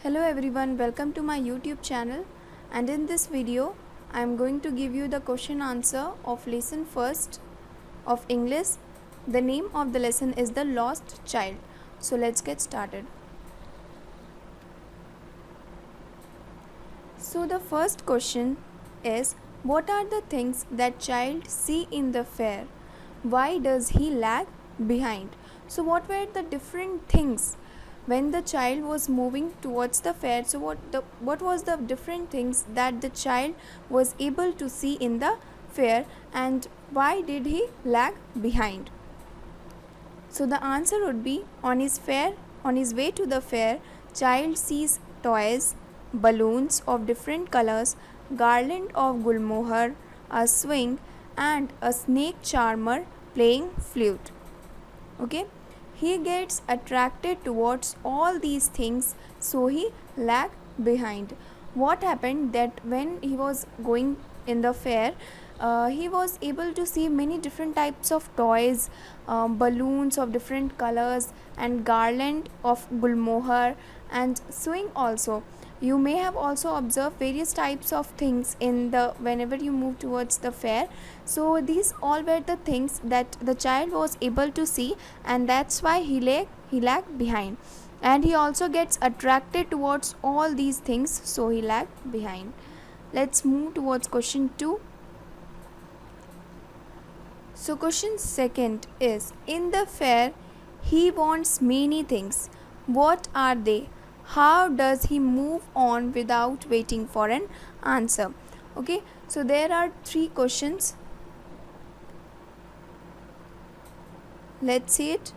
Hello everyone, welcome to my YouTube channel, and in this video I am going to give you the question answer of lesson first of English. The name of the lesson is The Lost Child. So let's get started. So the first question is, what are the things that child see in the fair? Why does he lag behind? So what were the different things when the child was moving towards the fair? So what was the different things that the child was able to see in the fair, and why did he lag behind? So the answer would be, on his way to the fair, child sees toys, balloons of different colors, garland of gulmohar, a swing, and a snake charmer playing flute. Okay, he gets attracted towards all these things, so he lagged behind. What happened that when he was going in the fair, he was able to see many different types of toys, balloons of different colors, and garland of gulmohar and swing also. You may have also observed various types of things in the whenever you move towards the fair. So these all were the things that the child was able to see, and that's why he lagged behind. And he also gets attracted towards all these things, so he lagged behind. Let's move towards question 2. So question second is, in the fair he wants many things. What are they? How does he move on without waiting for an answer? Okay, so there are 3 questions. Let's see it.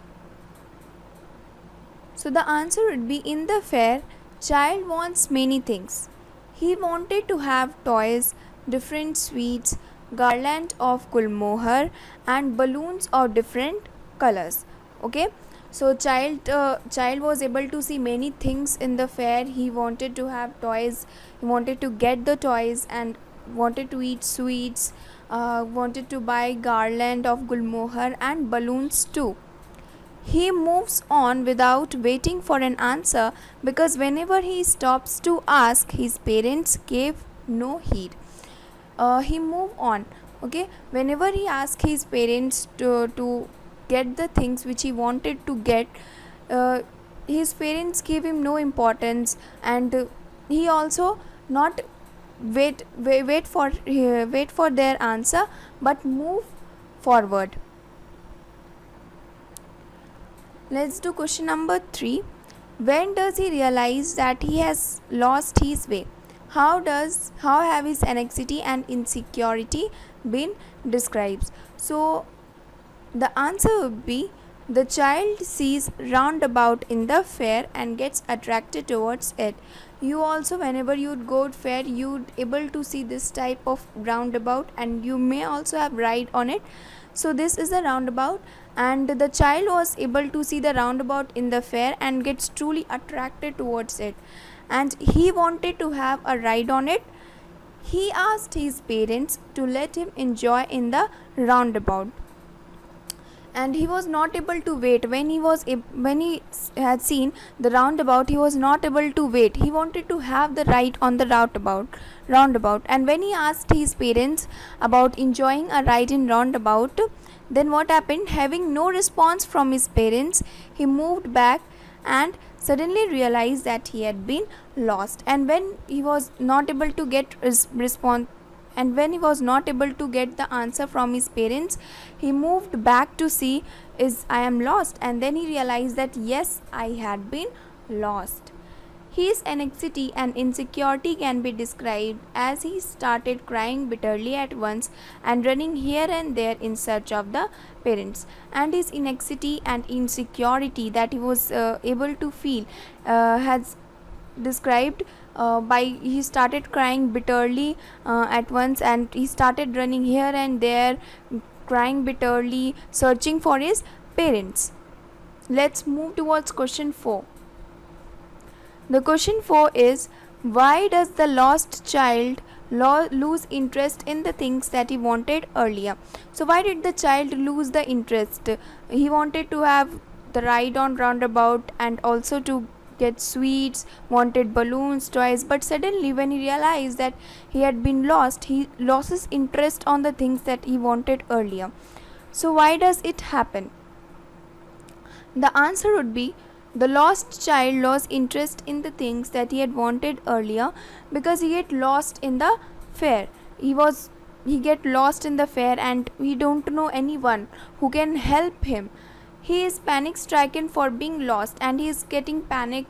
So the answer would be, in the fair, child wants many things. He wanted to have toys, different sweets, garland of gulmohar, and balloons of different colors. Okay, so child was able to see many things in the fair. He wanted to have toys, he wanted to get the toys, and wanted to eat sweets, wanted to buy garland of gulmohar and balloons too. He moves on without waiting for an answer, because whenever he stops to ask, his parents gave no heed. He moved on. Okay, whenever he asked his parents to get the things which he wanted to get, his parents gave him no importance, and he also not wait for their answer, but move forward. Let's do question number 3. When does he realize that he has lost his way? How have his anxiety and insecurity been described? So the answer would be, the child sees roundabout in the fair and gets attracted towards it. You also, whenever you'd go to fair, you'd able to see this type of roundabout, and you may also have ride on it. So this is a roundabout, and the child was able to see the roundabout in the fair and gets truly attracted towards it, and he wanted to have a ride on it. He asked his parents to let him enjoy in the roundabout, and he was not able to wait. When he had seen the roundabout, he was not able to wait. He wanted to have the ride on the roundabout. And when he asked his parents about enjoying a ride in roundabout, then what happened? Having no response from his parents, he moved back and suddenly realized that he had been lost. And when he was not able to get response, and when he was not able to get the answer from his parents, he moved back to see, I am lost. And then he realized that yes, I had been lost. His anxiety and insecurity can be described as he started crying bitterly at once and running here and there in search of the parents. And his anxiety and insecurity that he was able to feel has described by, he started crying bitterly at once, and he started running here and there, crying bitterly, searching for his parents. Let's move towards question 4. The question 4 is, why does the lost child lose interest in the things that he wanted earlier? So why did the child lose the interest? He wanted to have the ride on roundabout, and also to get sweets, wanted balloons, toys. But suddenly, when he realized that he had been lost, he loses interest on the things that he wanted earlier. So why does it happen? The answer would be the lost child lost interest in the things that he had wanted earlier because he get lost in the fair. He get lost in the fair and he don't know anyone who can help him. He is panic stricken for being lost and he is getting panic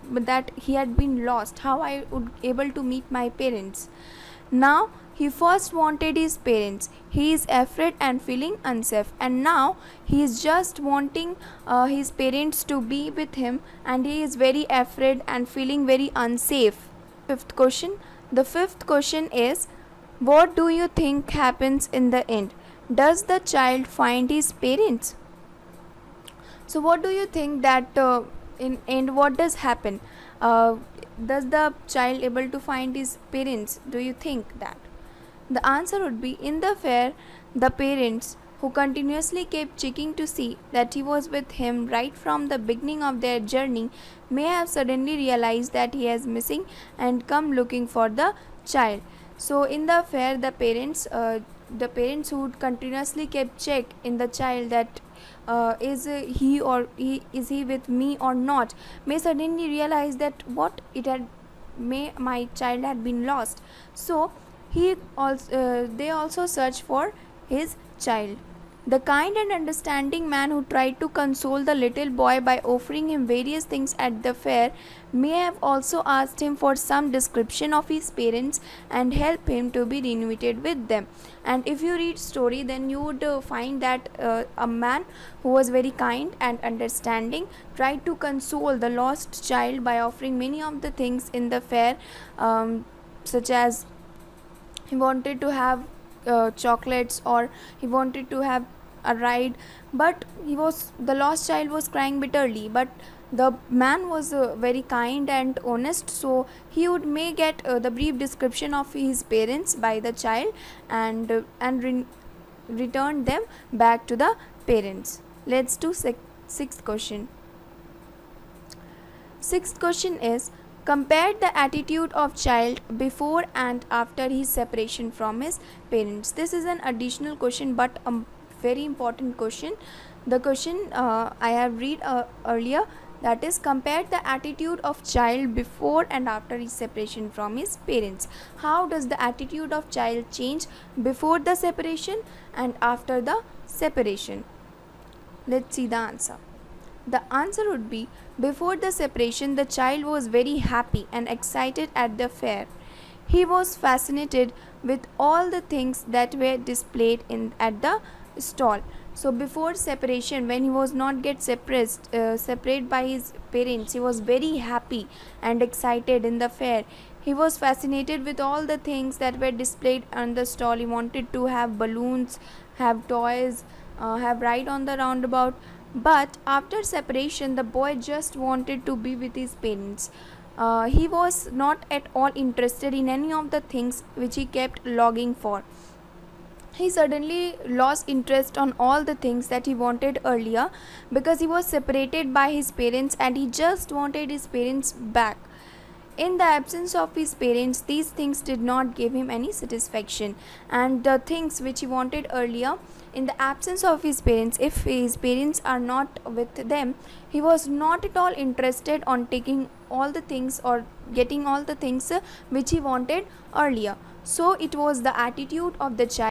that he had been lost. How I would able to meet my parents? Now he first wanted his parents. He is afraid and feeling unsafe, and now he is just wanting his parents to be with him, and he is very afraid and feeling very unsafe. Fifth question. The fifth question is, what do you think happens in the end? Does the child find his parents? So what do you think that in end what does happen? Does the child able to find his parents? Do you think that? The answer would be, in the fair, the parents who continuously kept checking to see that he was with him right from the beginning of their journey may have suddenly realized that he is missing and come looking for the child. So in the fair, the parents who continuously kept check in the child that is he with me or not, may suddenly realize that my child had been lost. So they also search for his child. The kind and understanding man who tried to console the little boy by offering him various things at the fair may have also asked him for some description of his parents and help him to be reunited with them. And if you read story, then you would find that a man who was very kind and understanding tried to console the lost child by offering many of the things in the fair, such as he wanted to have chocolates, or he wanted to have a ride, but the lost child was crying bitterly, but the man was very kind and honest, so he may get the brief description of his parents by the child and return them back to the parents. Let's do sixth question. Sixth question is, compare the attitude of child before and after his separation from his parents. This is an additional question but a very important question. The question I have read earlier, that is, compare the attitude of child before and after his separation from his parents. How does the attitude of child change before the separation and after the separation? Let's see the answer. The answer would be, before the separation, the child was very happy and excited at the fair. He was fascinated with all the things that were displayed at the stall. So before separation, when he was not get separated by his parents, he was very happy and excited in the fair. He was fascinated with all the things that were displayed on the stall. He wanted to have balloons, have toys, have ride on the roundabout. But after separation, the boy just wanted to be with his parents. He was not at all interested in any of the things which he kept longing for. He suddenly lost interest on all the things that he wanted earlier because he was separated by his parents and he just wanted his parents back. In the absence of his parents, these things did not give him any satisfaction, and the things which he wanted earlier, in the absence of his parents, if his parents are not with them, he was not at all interested on taking all the things or getting all the things which he wanted earlier. So it was the attitude of the child